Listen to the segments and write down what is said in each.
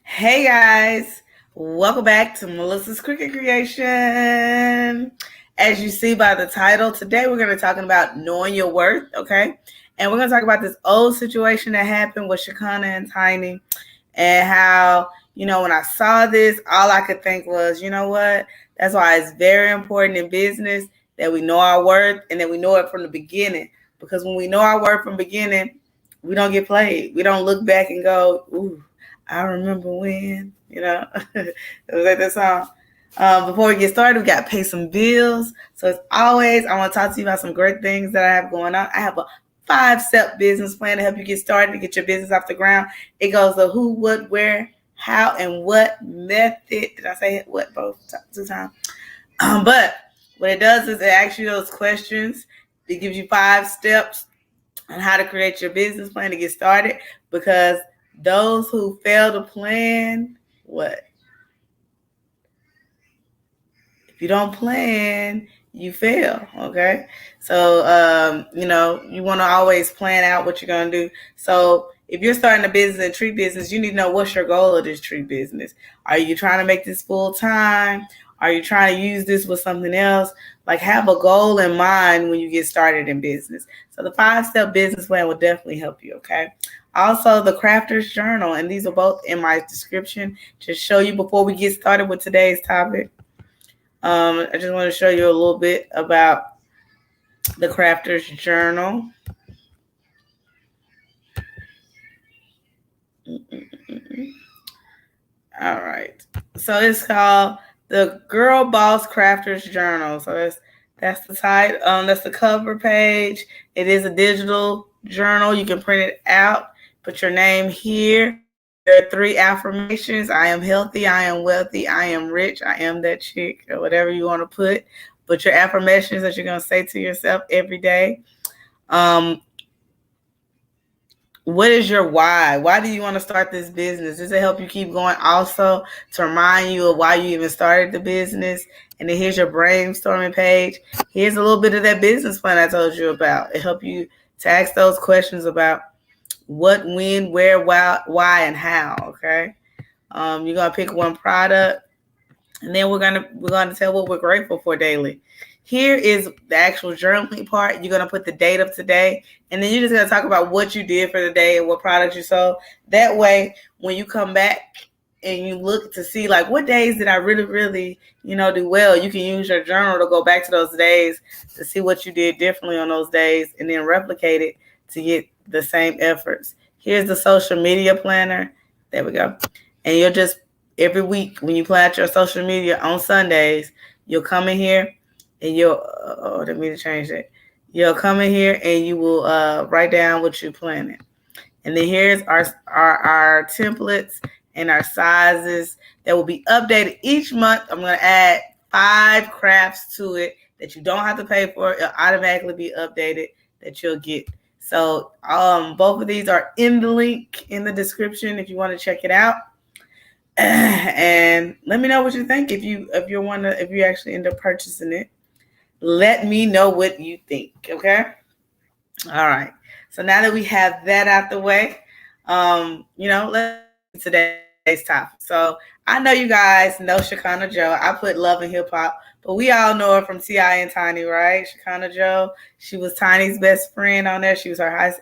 Hey guys, welcome back to Melissa's Cricket Creation. As you see by the title, today we're going to be talking about knowing your worth, okay? And we're going to talk about this old situation that happened with Shekinah and Tiny and how, when I saw this, all I could think was, you know what? That's why it's very important in business that we know our worth and that we know it from the beginning. Because when we know our worth from the beginning, we don't get played. We don't look back and go, ooh, I remember when, it was like that song. Before we get started, we got to pay some bills. So as always, I want to talk to you about some great things that I have going on. I have a 5-step business plan to help you get started and get your business off the ground. It goes the who, what, where, how, and what method. Did I say what both two times? But what it does is it asks you those questions. It gives you 5 steps on how to create your business plan to get started, because those who fail to plan, what? If you don't plan, you fail, okay? So, you want to always plan out what you're going to do. So if you're starting a business, a tree business, you need to know what's your goal of this tree business. Are you trying to make this full time? Are you trying to use this with something else? Like, have a goal in mind when you get started in business. So the 5-step business plan will definitely help you, okay? Also, the Crafter's Journal, and these are both in my description to show you before we get started with today's topic. I just want to show you a little bit about the Crafter's Journal. All right. So it's called the Girl Boss Crafter's Journal. So that's the title. That's the cover page. It is a digital journal. You can print it out. Put your name here. There are 3 affirmations. I am healthy. I am wealthy. I am rich. I am that chick, or whatever you want to put. But your affirmations that you're going to say to yourself every day. What is your why? Why do you want to start this business? Does it help you keep going? Also, to remind you of why you even started the business. And then here's your brainstorming page. Here's a little bit of that business plan I told you about. It helps you to ask those questions about what, when, where, why, and how. Okay. You're gonna pick one product, and then we're gonna tell what we're grateful for daily. Here is the actual journaling part. You're gonna put the date of today, and then you're just gonna talk about what you did for the day and what products you sold. That way, when you come back and you look to see like what days did I really, really, do well, you can use your journal to go back to those days to see what you did differently on those days, and then replicate it to get the same efforts. Here's the social media planner. There we go. And you'll just, every week when you plan out your social media on Sundays, you'll come in here and let me change that. You'll come in here and you will write down what you're planning. And then here's our templates and our sizes that will be updated each month. I'm going to add 5 crafts to it that you don't have to pay for. It'll automatically be updated that you'll get. So both of these are in the link in the description if you want to check it out. And let me know what you think if you actually end up purchasing it. Let me know what you think, okay? All right. So now that we have that out the way, let's today's topic. So I know you guys know Shekinah Joe. I put Love and Hip Hop, but we all know her from T.I. and Tiny, right? Shekinah Joe. She was Tiny's best friend on there. She was her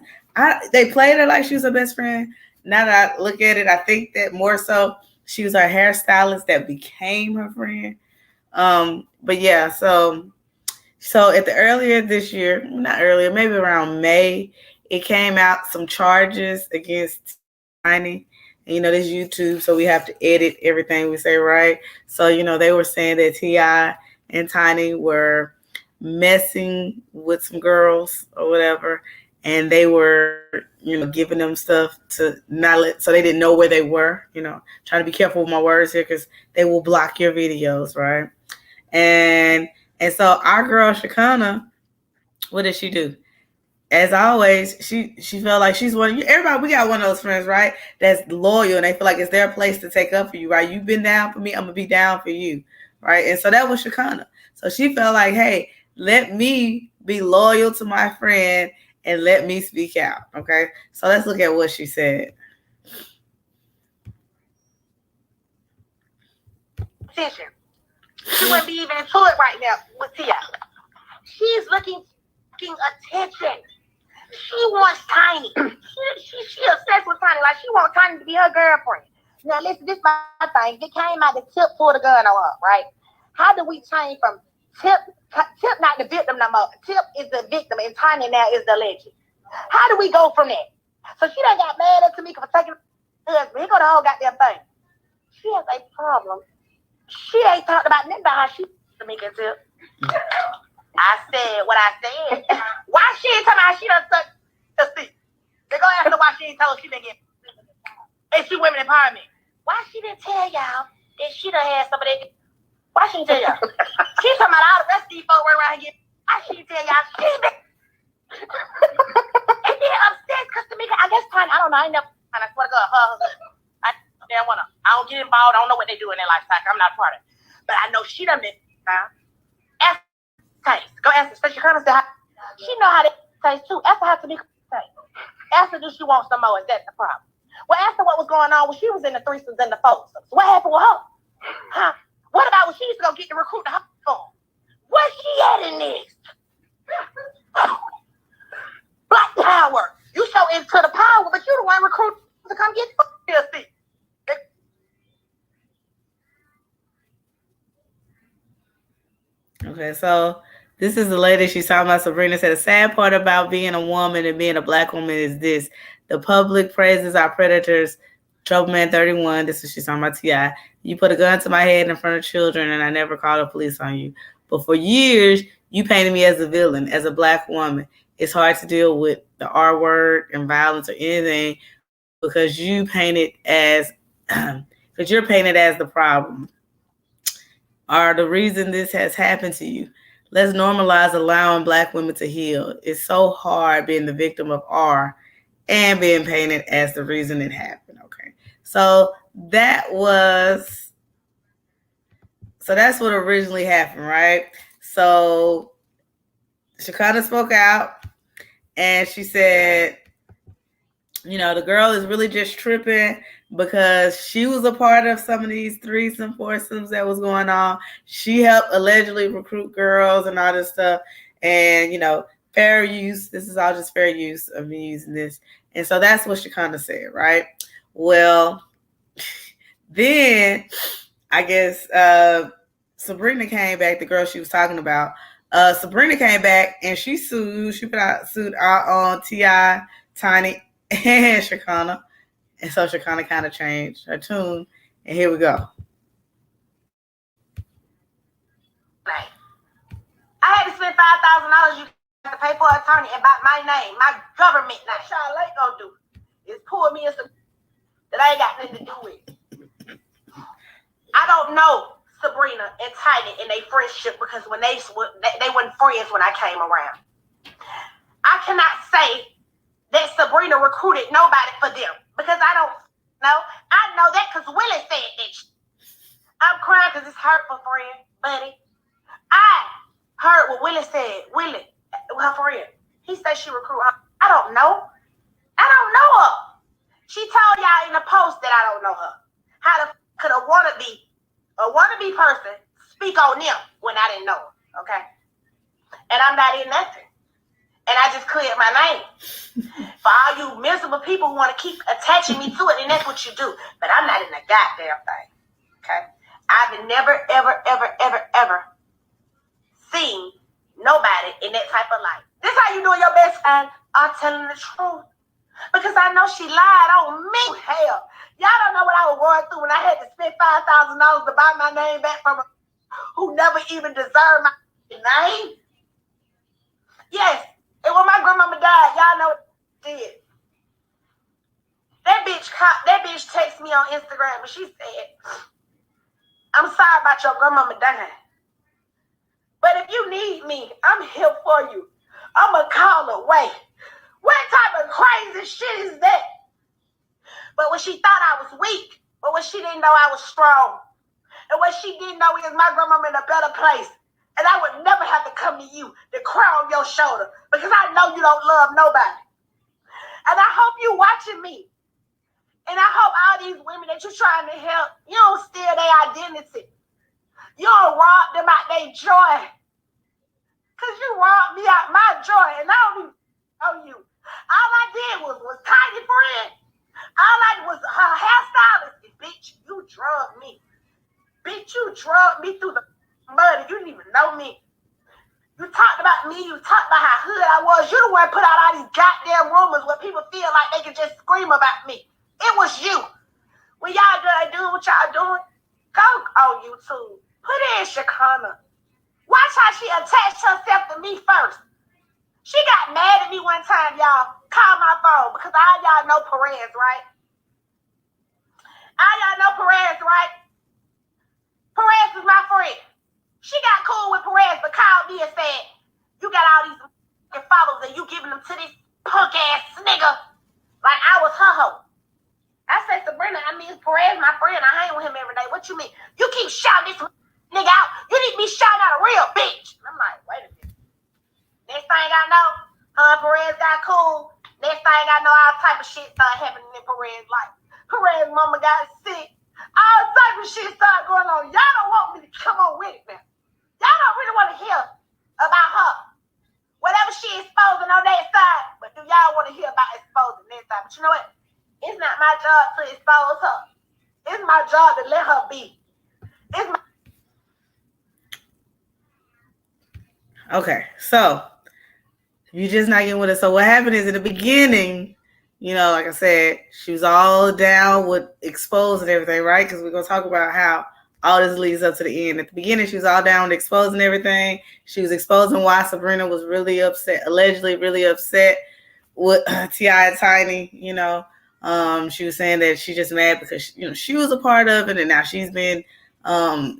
they played her like she was her best friend. Now that I look at it, I think that more so she was her hairstylist that became her friend. But yeah, so at the earlier this year, not earlier, maybe around May, it came out some charges against Tiny. And, this YouTube, so we have to edit everything we say, right? So, they were saying that T.I. and Tiny were messing with some girls or whatever. And they were, giving them stuff to so they didn't know where they were, trying to be careful with my words here because they will block your videos, right? And so our girl Shekinah, what did she do? As always, she felt like she's one of you. Everybody, we got one of those friends, right? That's loyal and they feel like it's their place to take up for you, right? You've been down for me, I'm gonna be down for you, right? And so that was Shekinah. So she felt like, hey, let me be loyal to my friend and let me speak out. Okay. So let's look at what she said. attention. She wouldn't be even into it right now with Tia. She's looking attention. She wants Tiny. She obsessed with Tiny. Like, she wants Tiny to be her girlfriend. Now, listen, this is my thing. It came out the Tip pulled a gun on her, right? How do we change from Tip not the victim no more? Tip is the victim, and Tiny now is the legend. How do we go from that? So she done got mad at Tamika for taking her husband. Here go the whole goddamn thing. She has a problem. She ain't talked about nothing about how she Tamika and Tip. I said what I said. Why she ain't talking about how she done suck the seat? They gonna ask her why she ain't told she been getting. And she women empowerment. Why she didn't tell y'all that she done had some of that? Why she didn't tell y'all? She talking about all the rest of these folks around here. Why she didn't tell y'all she been? And then upstairs, cause Tamika, I guess Tiny, I don't know, I ain't never, I swear to God, I don't get involved, I don't know what they do in their life cycle, I'm not a part of it. But I know she done been, ask taste. Go ask her, especially Shekinah said, she know how to taste too. Ask her how Tamika taste. Ask her, do she want some more, is that the problem? Well, ask her what was going on when she was in the threesomes and the foursomes. What happened with her? Huh? What about when she used to go get the recruit to her phone? Where's she at in this? Black power. You so into the power, but you the one recruit to come get the seat. Okay, so this is the lady she's talking about. Sabrina said, the sad part about being a woman and being a black woman is this. The public praises our predators. Troubleman 31, this is she's talking about T.I. You put a gun to my head in front of children and I never called the police on you. But for years, you painted me as a villain, as a black woman. It's hard to deal with the R word and violence or anything because you painted as because you're painted as the problem. Are the reason this has happened to you. Let's normalize allowing black women to heal. It's so hard being the victim of R and being painted as the reason it happened. Okay. So that's what originally happened, right? So Shekinah spoke out and she said, you know, the girl is really just tripping because she was a part of some of these threesome, foursomes that was going on. She helped allegedly recruit girls and all this stuff. And, you know, fair use. This is all just fair use of me using this. And so that's what Shekinah said, right? Well, then I guess Sabrina came back, the girl she was talking about. Sabrina came back and she sued. She sued out on T.I., Tiny, and Shekinah. And so Shekinah kind of changed her tune. And here we go. I had to spend $5,000 you have to pay for an attorney about my name, my government. Now, Charlotte ain't gonna do is pull me in some that I ain't got nothing to do with. I don't know Sabrina and Tiny in their friendship because when they weren't friends when I came around. I cannot say that Sabrina recruited nobody for them because I don't know. I know that because Willie said that. I'm crying because it's hurtful, friend, buddy. I heard what Willie said. Willie, her friend, he said she recruited her. I don't know. I don't know her. She told y'all in the post that I don't know her. How the could a wannabe person speak on them when I didn't know her, okay? And I'm not in nothing. And I just cleared my name. For all you miserable people who want to keep attaching me to it, and that's what you do. But I'm not in a goddamn thing, okay? I've never, ever, ever, ever, ever seen nobody in that type of life. This how you doing your best friend are telling the truth. Because I know she lied on me. Hell, y'all don't know what I was going through when I had to spend $5,000 to buy my name back from her who never even deserved my name. Yes, and when my grandmama died, y'all know what she did. That bitch texted me on Instagram and she said, I'm sorry about your grandmama dying. But if you need me, I'm here for you. I'm a call away. What type of crazy shit is that? But when she thought I was weak, but when she didn't know I was strong, and when she didn't know is my grandmama in a better place, and I would never have to come to you to cry on your shoulder because I know you don't love nobody. And I hope you watching me. And I hope all these women that you're trying to help, you don't steal their identity. You don't rob them out their joy. Because you robbed me out my joy, and I don't even know you. All I did was Tiny friend. All I did was her hairstylist. Bitch, you drugged me. Bitch, you drugged me through the mud. You didn't even know me. You talked about me. You talked about how hood I was. You the one put out all these goddamn rumors where people feel like they can just scream about me. It was you. When y'all doing what y'all doing, go on YouTube. Put in Shekinah. Watch how she attached herself to me first. She got mad at me one time, y'all. Called my phone because all y'all know Perez, right? All y'all know Perez, right? Perez is my friend. She got cool with Perez, but called me and said, you got all these followers and you giving them to this punk ass nigga like I was her hoe. I said, Sabrina, Perez my friend. I hang with him every day. What you mean? You keep shouting this nigga out. You need to be shouting out a real bitch. And I'm like, wait a minute. Next thing I know, her and Perez got cool. Next thing I know, all type of shit started happening in Perez's life. Perez's mama got sick. All type of shit started going on. Y'all don't want me to come on with it now. Y'all don't really want to hear about her. Whatever she exposing on that side, but do y'all want to hear about exposing that side? But you know what? It's not my job to expose her. It's my job to let her be. Okay, so you just not getting with it. So what happened is in the beginning, like I said, she was all down with exposing everything, right? Because we're going to talk about how all this leads up to the end. At the beginning, she was all down with exposing everything. She was exposing why Sabrina was really upset, allegedly really upset with T.I. and Tiny, she was saying that she's just mad because, she was a part of it. And now she's been, now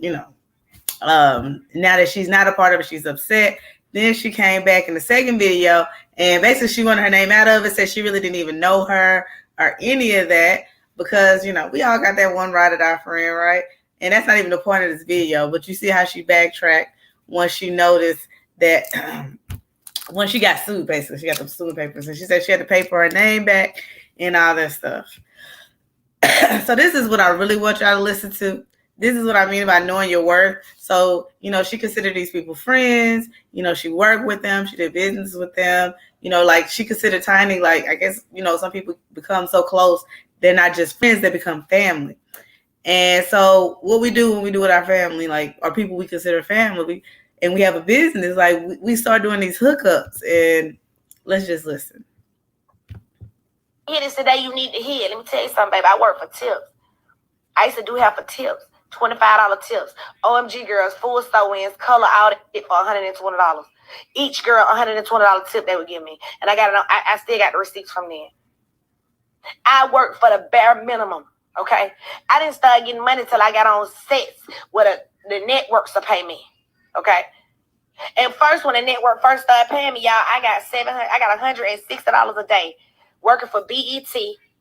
that she's not a part of it, she's upset. Then she came back in the second video and basically she wanted her name out of it, said she really didn't even know her or any of that because, we all got that one ride at our friend, right? And that's not even the point of this video, but you see how she backtracked once she noticed that when she got sued, basically. She got them suing papers and she said she had to pay for her name back and all that stuff. So this is what I really want y'all to listen to. This is what I mean by knowing your worth. So, she considered these people friends. She worked with them. She did business with them. Like she considered Tiny, like, I guess, some people become so close. They're not just friends. They become family. And so what we do when we do with our family, like, or people we consider family, and we have a business, like, we start doing these hookups. And let's just listen. Hear this today, you need to hear. Let me tell you something, baby. I work for tips. I used to do have for tips. $25 tips. OMG girls, full sew-ins, color out it for $120. Each girl, $120 tip they would give me. And I still got the receipts from there. I worked for the bare minimum, okay? I didn't start getting money till I got on sets where the networks to pay me, okay? And first, when the network first started paying me, y'all, I got $160 a day working for BET,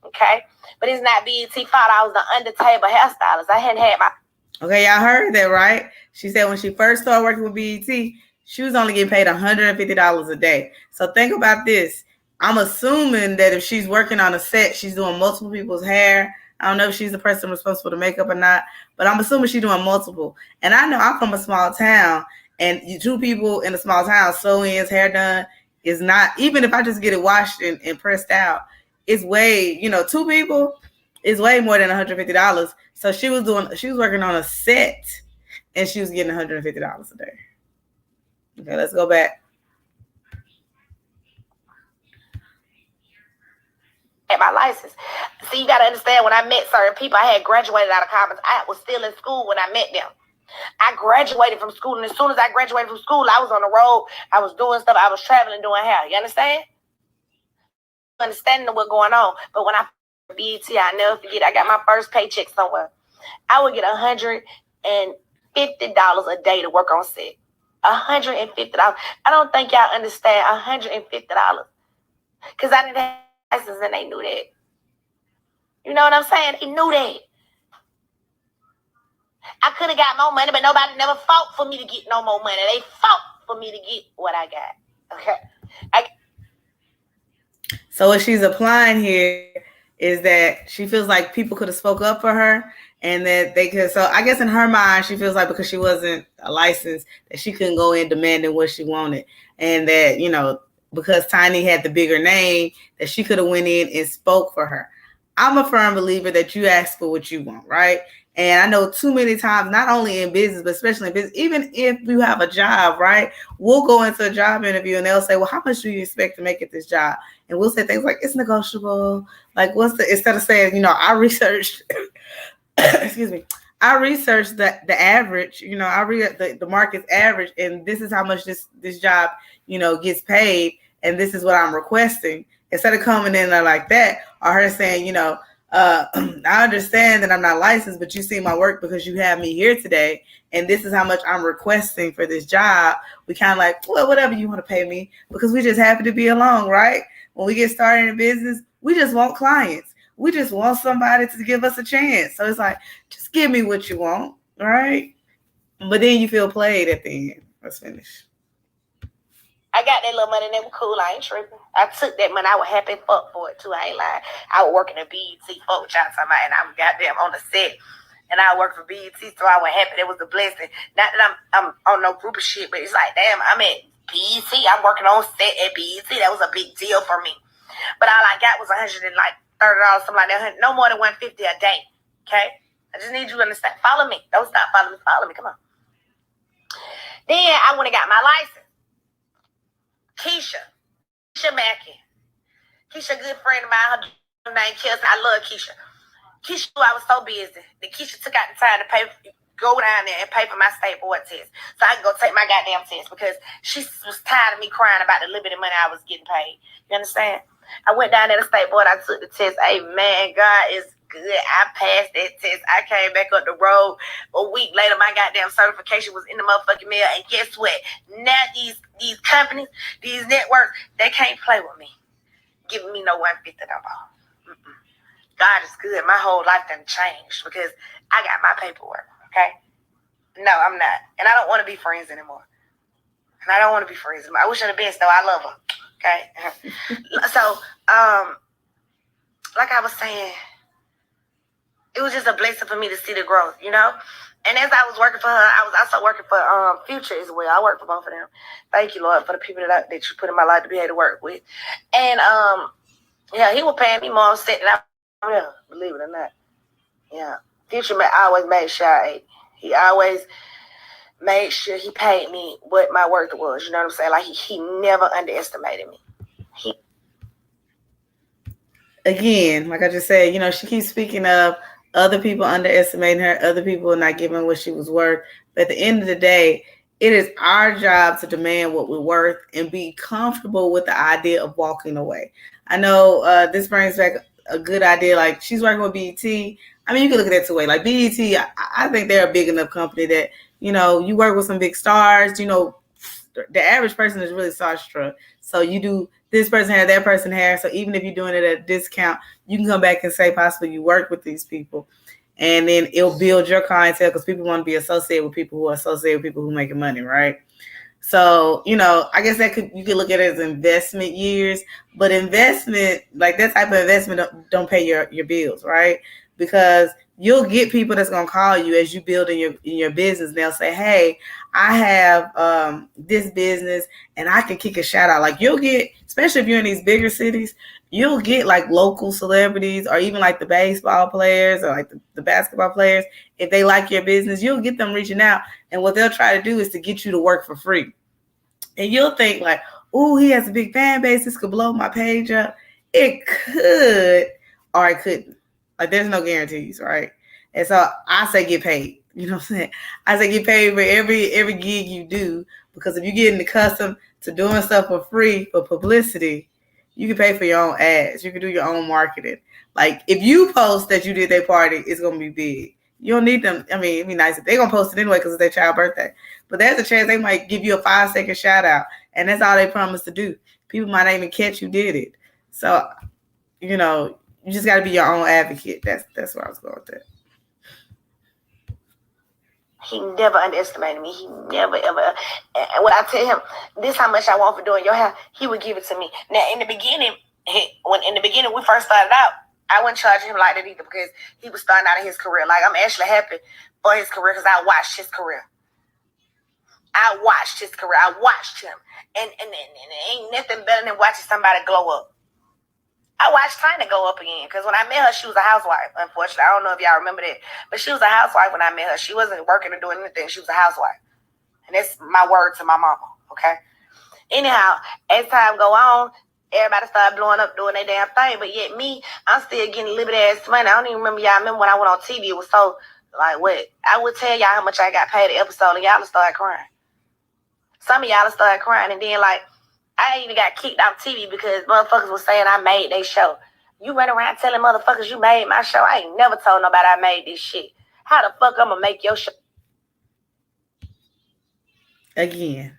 okay? But it's not BET fault. I was the under-table hairstylist. I hadn't had my... Okay, y'all heard that, right? She said when she first started working with BET, she was only getting paid $150 a day. So think about this. I'm assuming that if she's working on a set, she's doing multiple people's hair. I don't know if she's the person responsible to makeup or not, but I'm assuming she's doing multiple. And I know I'm from a small town, and two people in a small town, sew-ins, hair done, is not, even if I just get it washed and pressed out, it's way, two people is way more than $150. So she was working on a set and she was getting $150 a day. Okay, let's go back. At my license. See, you got to understand, when I met certain people, I had graduated out of college. I was still in school when I met them. I graduated from school, and as soon as I graduated from school, I was on the road. I was doing stuff. I was traveling, doing hair. You understand? Understanding what's going on. But when I BET, I never forget, I got my first paycheck somewhere. I would get $150 a day to work on set. $150. I don't think y'all understand $150. Because I didn't have a license and they knew that. You know what I'm saying? They knew that. I could have got more money, but nobody never fought for me to get no more money. They fought for me to get what I got. Okay. So what she's applying here is that she feels like people could have spoke up for her and that they could. So I guess in her mind, she feels like because she wasn't a licensed, that she couldn't go in demanding what she wanted, and that because Tiny had the bigger name, that she could have went in and spoke for her. I'm a firm believer that you ask for what you want, right? And I know too many times, not only in business, but especially in business, even if you have a job, right? We'll go into a job interview and they'll say, well, how much do you expect to make at this job? And we'll say things like, it's negotiable. Like, instead of saying, I researched, excuse me, I researched the average, I read the market's average, and this is how much this job, gets paid, and this is what I'm requesting. Instead of coming in there like that, or her saying, I understand that I'm not licensed, but you see my work because you have me here today, and this is how much I'm requesting for this job. We kind of like, well, whatever you want to pay me, because we just happen to be along, right? When we get started in business, we just want clients. We just want somebody to give us a chance. So it's like, just give me what you want, right? But then you feel played at the end. Let's finish. I got that little money and it was cool. I ain't tripping. I took that money. I was happy fuck for it too. I ain't lying. I was working at BET, fuck what y'all talking about, and I was goddamn on the set. And I worked for BET, so I was happy. That was a blessing. Not that I'm on no group of shit, but it's like, damn, I'm at BET. I'm working on set at BET. That was a big deal for me. But all I got was $130, something like that. No more than $150 a day. Okay? I just need you to understand. Follow me. Don't stop following me. Follow me. Come on. Then I went and got my license. Keisha Mackey. Keisha, a good friend of mine. Her name Kelsey. I love Keisha. Keisha knew I was so busy that Keisha took out the time to go down there and pay for my state board test so I could go take my goddamn test, because she was tired of me crying about the little bit of money I was getting paid. You understand? I went down there to state board. I took the test. Hey, man, God is good. I passed that test. I came back up the road. A week later, my goddamn certification was in the motherfucking mail. And guess what? Now these companies, these networks, they can't play with me, giving me no $150 no more. God is good. My whole life done changed because I got my paperwork. Okay? No, I'm not. And I don't want to be friends anymore. And I don't want to be friends anymore. I wish her the best, though. I love her. Okay? So, like I was saying, it was just a blessing for me to see the growth, And as I was working for her, I was also working for Future as well. I worked for both of them. Thank you, Lord, for the people that you put in my life to be able to work with. And, yeah, he was paying me more set than I believe it or not. Yeah. Future always made sure I ate. He always made sure he paid me what my worth was. You know what I'm saying? Like, he never underestimated me. Again, like I just said, she keeps speaking of other people underestimating her, other people not giving what she was worth. But at the end of the day, it is our job to demand what we're worth and be comfortable with the idea of walking away. I know this brings back a good idea. Like, she's working with BET. I mean, you can look at that two ways. Like, BET, I think they're a big enough company that, you work with some big stars. The average person is really starstruck. So you do this person hair, that person hair. So even if you're doing it at a discount, you can come back and say possibly you work with these people. And then it'll build your clientele because people want to be associated with people who are associated with people who are making money, right? So, I guess you could look at it as investment years, but investment, like that type of investment don't pay your bills, right? Because you'll get people that's going to call you as you build in your business. And they'll say, hey, I have this business and I can kick a shout out. Like, you'll get, especially if you're in these bigger cities, you'll get like local celebrities or even like the baseball players or like the basketball players. If they like your business, you'll get them reaching out. And what they'll try to do is to get you to work for free. And you'll think like, oh, he has a big fan base. This could blow my page up. It could, or it couldn't. Like, there's no guarantees, right? And so I say get paid. You know what I'm saying? I say get paid for every gig you do, because if you're getting accustomed to doing stuff for free for publicity, you can pay for your own ads. You can do your own marketing. Like, if you post that you did their party, it's going to be big. You don't need them. I mean, it'd be nice if they're going to post it anyway because it's their child's birthday. But there's a chance they might give you a 5-second shout out. And that's all they promise to do. People might not even catch you did it. So, you just got to be your own advocate. That's where I was going with that. He never underestimated me. He never, ever. And when I tell him, this how much I want for doing your hair, he would give it to me. Now, in the beginning, when we first started out, I wouldn't charge him like that either because he was starting out in his career. Like, I'm actually happy for his career because I watched his career. I watched him. And ain't nothing better than watching somebody glow up. I watched Tina go up again because when I met her, she was a housewife. Unfortunately, I don't know if y'all remember that, but she was a housewife when I met her. She wasn't working or doing anything. She was a housewife. And that's my word to my mama, okay? Anyhow, as time go on, everybody started blowing up doing their damn thing. But yet me, I'm still getting a little bit of ass money. I don't even remember y'all remember when I went on TV. It was so, like, what? I would tell y'all how much I got paid an episode and y'all started crying. Some of y'all started crying and then, like, I even got kicked off TV because motherfuckers was saying I made their show. You run around telling motherfuckers you made my show. I ain't never told nobody I made this shit. How the fuck I'm gonna make your show? Again,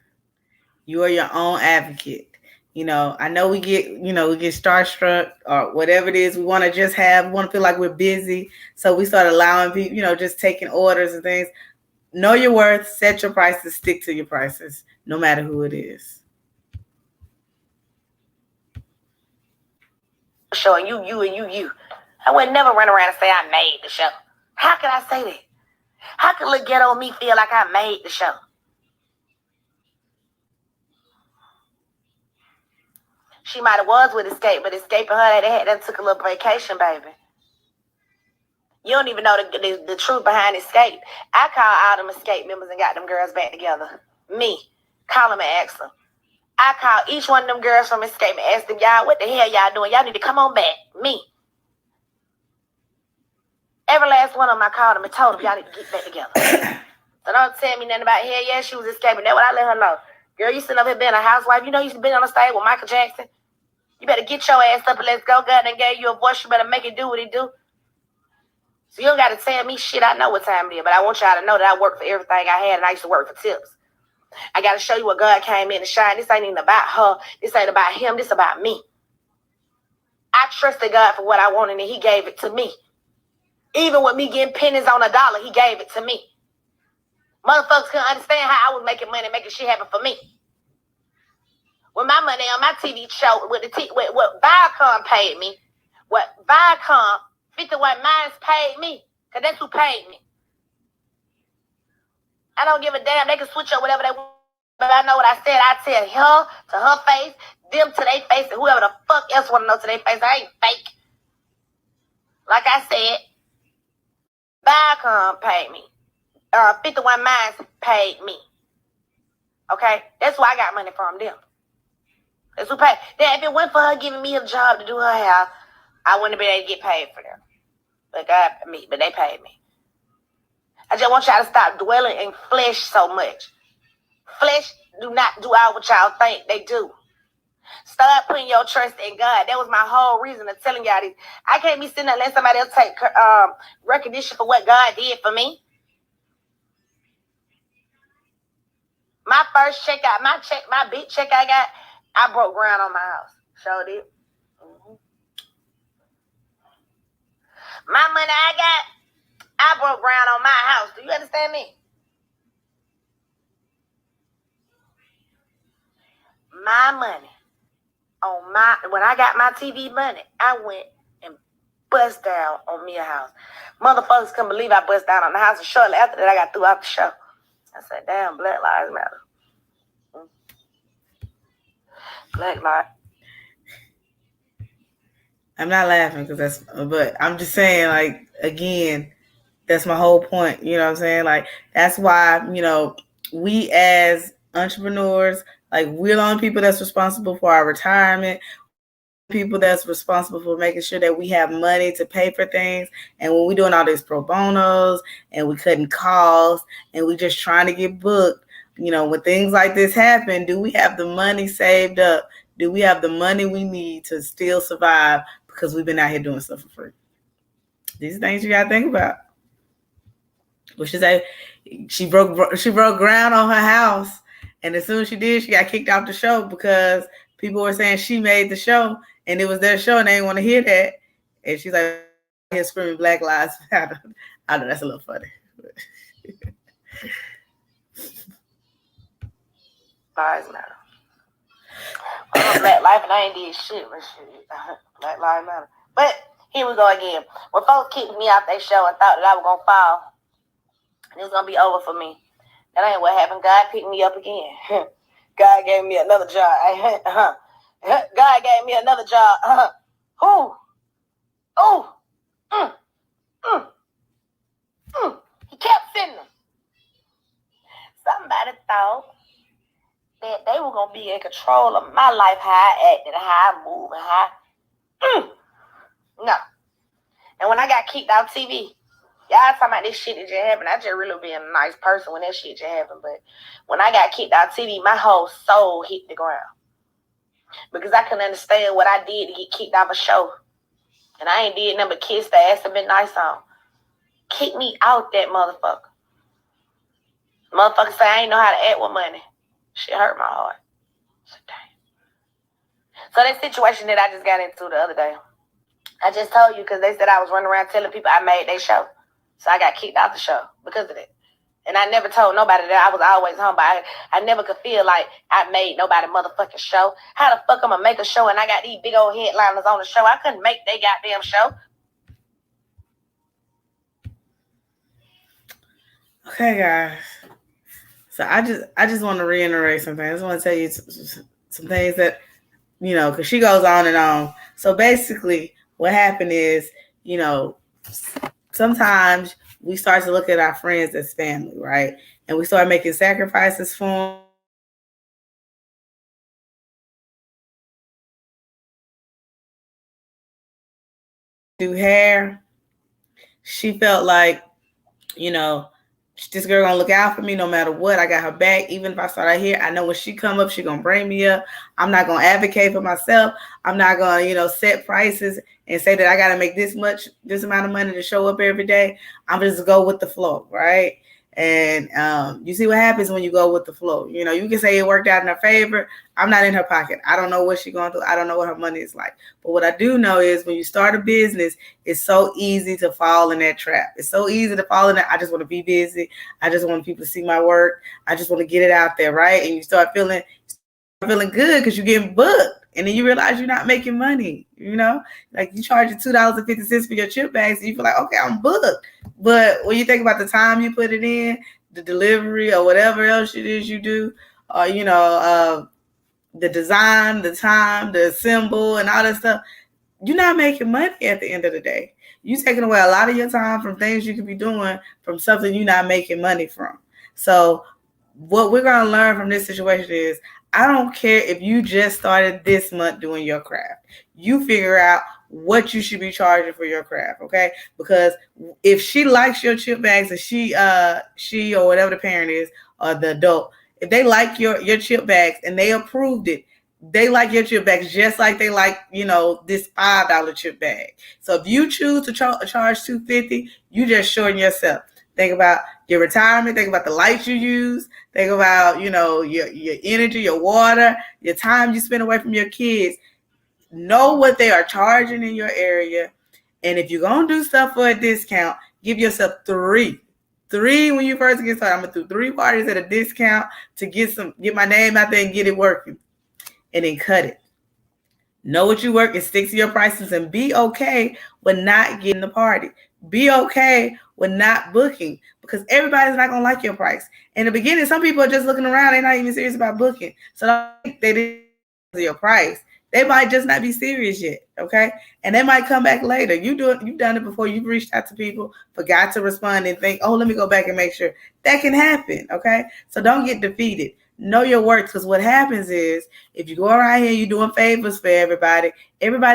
you are your own advocate. You know, I know we get starstruck or whatever it is. We want to just want to feel like we're busy. So we start allowing people, just taking orders and things. Know your worth, set your prices, stick to your prices, no matter who it is. Show and you. I would never run around and say I made the show. How could I say that? How could Lil Ghetto me feel like I made the show? She might have was with Escape, but escaping her, that took a little vacation, baby. You don't even know the truth behind Escape. I called all them Escape members and got them girls back together. Me. Call them and ask them. I called each one of them girls from Escape and asked them, y'all, what the hell y'all doing? Y'all need to come on back. Me. Every last one of them I called them and told them y'all need to get back together. So don't tell me nothing about, hell yeah, she was escaping. That's what I let her know. Girl, you sitting up here being a housewife. You know you should be on the stage with Michael Jackson. You better get your ass up and let's go. God done gave you a voice. You better make it do what it do. So you don't got to tell me shit. I know what time it is. But I want y'all to know that I work for everything I had and I used to work for tips. I got to show you what God came in and shine. This ain't even about her. This ain't about him. This about me. I trusted God for what I wanted and he gave it to me. Even with me getting pennies on a dollar, he gave it to me. Motherfuckers couldn't understand how I was making money, making shit happen for me. With my money on my TV show, what Viacom paid me, what Viacom, 51 Minds paid me, because that's who paid me. I don't give a damn. They can switch up whatever they want. But I know what I said. I tell her to her face, them to their face, and whoever the fuck else want to know to their face. I ain't fake. Like I said, Viacom paid me. 51 Minds paid me. Okay? That's why I got money from them. That's who paid. Then if it went for her giving me a job to do her hair, I wouldn't have been able to get paid for them. But they paid me. I just want y'all to stop dwelling in flesh so much. Flesh do not do all what y'all think they do. Start putting your trust in God. That was my whole reason of telling y'all this. I can't be sitting there letting somebody else take recognition for what God did for me. My first check out, my big check I got, I broke ground on my house. Showed it. Mm-hmm. My money I got, I broke ground on my house. Do you understand me? My money when I got my TV money, I went and bust down on me a house. Motherfuckers couldn't believe I bust down on the house. And shortly after that, I got threw out the show. I said, damn, Black Lives Matter. Black Lives. I'm not laughing but I'm just saying, like, again, that's my whole point. You know what I'm saying? Like, that's why, we as entrepreneurs, like, we're the only people that's responsible for our retirement. People that's responsible for making sure that we have money to pay for things. And when we're doing all these pro bonos and we cutting costs and we just trying to get booked, when things like this happen, do we have the money saved up? Do we have the money we need to still survive because we've been out here doing stuff for free? These are things you got to think about. Well, she broke ground on her house. And as soon as she did, she got kicked off the show because people were saying she made the show and it was their show and they didn't want to hear that. And she's like, here screaming Black Lives Matter. I know that's a little funny. Lives Matter. Black life and I ain't did shit, but shit. Black Lives Matter. But Here we go again. When folks kicked me off their show and thought that I was going to fall, and it was going to be over for me. That ain't what happened. God picked me up again. God gave me another job. God gave me another job. Ooh. He kept sending them. Somebody thought that they were going to be in control of my life, how I acted, how I moved, and how... No. And when I got kicked off TV, y'all talking about this shit that just happened. I just really being a nice person when that shit just happened. But when I got kicked off TV, my whole soul hit the ground. Because I couldn't understand what I did to get kicked off a show. And I ain't did nothing but kiss the ass and been nice on. Kick me out that motherfucker. Motherfucker say I ain't know how to act with money. Shit hurt my heart. So that situation that I just got into the other day, I just told you because they said I was running around telling people I made their show. So I got kicked out the show because of that. And I never told nobody that. I was always home, but I never could feel like I made nobody motherfucking show. How the fuck I'm gonna make a show and I got these big old headliners on the show? I couldn't make they goddamn show. Okay, guys. So I just want to reiterate something. I just want to tell you some things that, you know, because she goes on and on. So basically, what happened is, you know, sometimes we start to look at our friends as family, right? And we start making sacrifices for them. Do hair. She felt like, you know, this girl gonna look out for me no matter what. I got her back. Even if I start out here, I know when she come up, she gonna bring me up. I'm not gonna advocate for myself. I'm not gonna, you know, set prices and say that I gotta make this amount of money to show up every day. I'm just go with the flow, right? And you see what happens when you go with the flow. You know, you can say it worked out in her favor. I'm not in her pocket. I don't know what she's going through. I don't know what her money is like. But what I do know is when you start a business, it's so easy to fall in that trap. It's so easy to fall in that. I just want to be busy. I just want people to see my work. I just want to get it out there, right? And you start feeling good because you're getting booked. And then you realize you're not making money, you know? Like you charge $2.50 for your chip bags and you feel like, okay, I'm booked. But when you think about the time you put it in, the delivery or whatever else it is you do, you know, the design, the time, the symbol and all that stuff, you're not making money at the end of the day. You're taking away a lot of your time from things you could be doing from something you're not making money from. So what we're going to learn from this situation is I don't care if you just started this month doing your craft. You figure out what you should be charging for your craft, okay? Because if she likes your chip bags and she or whatever the parent is or the adult, if they like your chip bags and they approved it, they like your chip bags just like they like, you know, this $5 chip bag. So if you choose to charge $2.50, you just shorten yourself. Think about your retirement. Think about the lights you use. Think about, you know, your energy, your water, your time you spend away from your kids. Know what they are charging in your area. And if you're going to do stuff for a discount, give yourself three when you first get started. I'm going to do 3 parties at a discount to get my name out there and get it working. And then cut it. Know what you work and stick to your prices and be okay with not getting the party. Be okay with not booking because everybody's not going to like your price. In the beginning, some people are just looking around. They're not even serious about booking. So don't think they didn't your price. They might just not be serious yet, okay? And they might come back later. You've done it before. You've reached out to people, forgot to respond and think, oh, let me go back and make sure. That can happen, okay? So don't get defeated. Know your worth because what happens is if you go around here, you're doing favors for everybody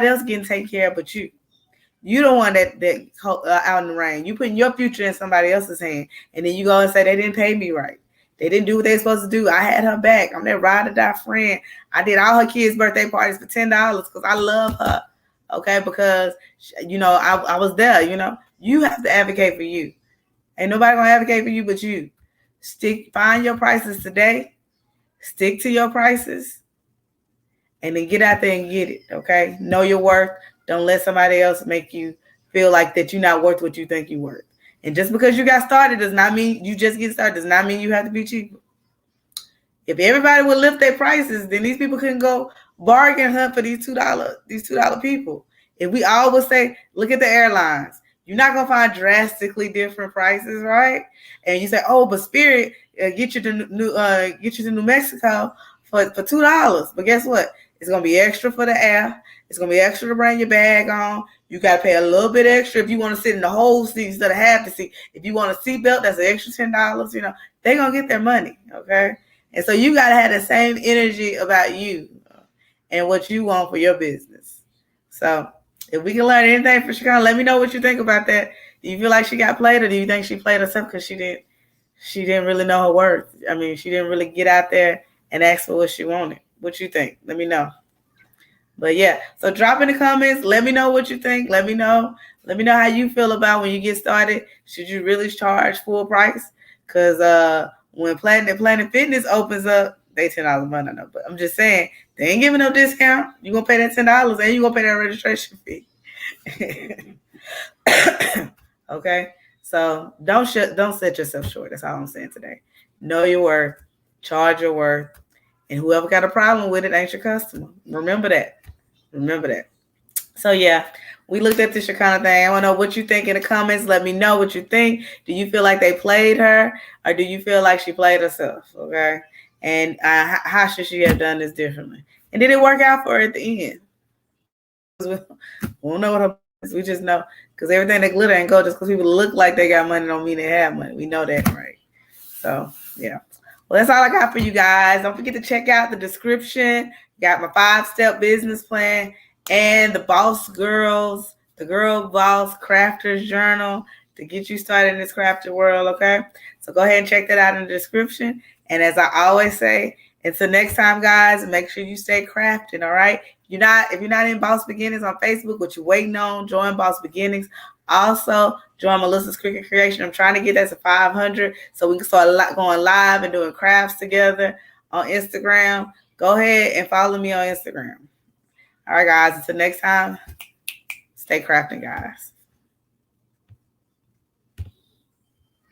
else getting taken care of but you. You don't want that out in the rain. You putting your future in somebody else's hand. And then you go and say, they didn't pay me right. They didn't do what they're supposed to do. I had her back. I'm that ride or die friend. I did all her kids' birthday parties for $10 because I love her. Okay, because, you know, I was there, you know. You have to advocate for you. Ain't nobody going to advocate for you but you. Find your prices today. Stick to your prices. And then get out there and get it, okay? Know your worth. Don't let somebody else make you feel like that you're not worth what you think you're worth. And just because you got started does not mean you just get started. Does not mean you have to be cheaper. If everybody would lift their prices, then these people couldn't go bargain hunt for these $2 people. If we always say, look at the airlines, you're not gonna find drastically different prices, right? And you say, oh, but Spirit get you to New Mexico for $2. But guess what? It's gonna be extra for the air. It's gonna be extra to bring your bag on. You gotta pay a little bit extra if you want to sit in the whole seat instead of half the seat. If you want a seat belt, that's an extra $10. They're gonna get their money, okay? And so you gotta have the same energy about you and what you want for your business. So if we can learn anything from Shekinah, let me know what you think about that. Do you feel like she got played, or do you think she played herself because she didn't really know her worth? I mean, she didn't really get out there and ask for what she wanted. What you think? Let me know. But yeah, so drop in the comments. Let me know what you think. Let me know how you feel about when you get started. Should you really charge full price? Because when Planet Fitness opens up, they $10 a month. I know, but I'm just saying they ain't giving no discount. You gonna pay that $10 and you gonna pay that registration fee. Okay, so don't set yourself short. That's all I'm saying today. Know your worth, charge your worth, and whoever got a problem with it ain't your customer. Remember that. So yeah, we looked at the Shekinah thing. I want to know what you think in the comments. Let me know what you think. Do you feel like they played her, or do you feel like she played herself? Okay, and how should she have done this differently? And did it work out for her at the end? We don't know what her is. We just know because everything that glitter and gold, just because people look like they got money don't mean they have money. We know that, right? So yeah. Well, that's all I got for you guys. Don't forget to check out the description. Got my 5-step business plan and the Girl Boss Crafters Journal to get you started in this crafting world, okay? So go ahead and check that out in the description. And as I always say, until next time, guys, make sure you stay crafting, all right? If you're not in Boss Beginnings on Facebook, what you waiting on, join Boss Beginnings. Also, join Melissa's Cricut Creation. I'm trying to get that to 500 so we can start going live and doing crafts together on Instagram. Go ahead and follow me on Instagram. All right, guys. Until next time, stay crafting, guys.